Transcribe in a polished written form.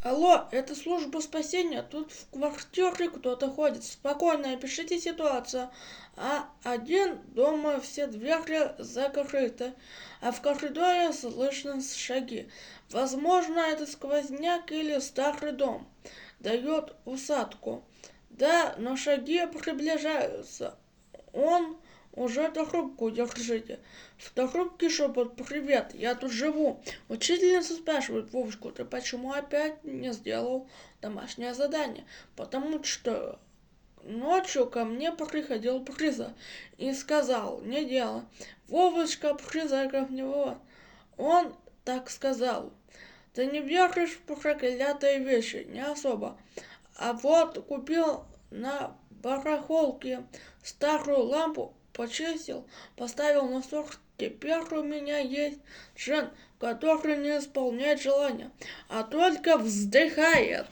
Алло, это служба спасения. Тут в квартире кто-то ходит. Спокойно опишите ситуацию. Один дома, все двери закрыты, а в коридоре слышны шаги. Возможно, это сквозняк или старый дом. Дает усадку. Да, но шаги приближаются. Он уже трубку держите. В трубке шепот: «Привет, я тут живу». Учительница спрашивает: «Вовочку, ты почему опять не сделал домашнее задание?» «Потому что ночью ко мне приходил Приза и сказал: «Не дело». Вовочка, призраков не было. Он так сказал. Ты не веришь в проклятые вещи? Не особо. А вот купил на барахолке старую лампу, почистил, поставил на сорок. Теперь у меня есть джин, который не исполняет желания, а только вздыхает.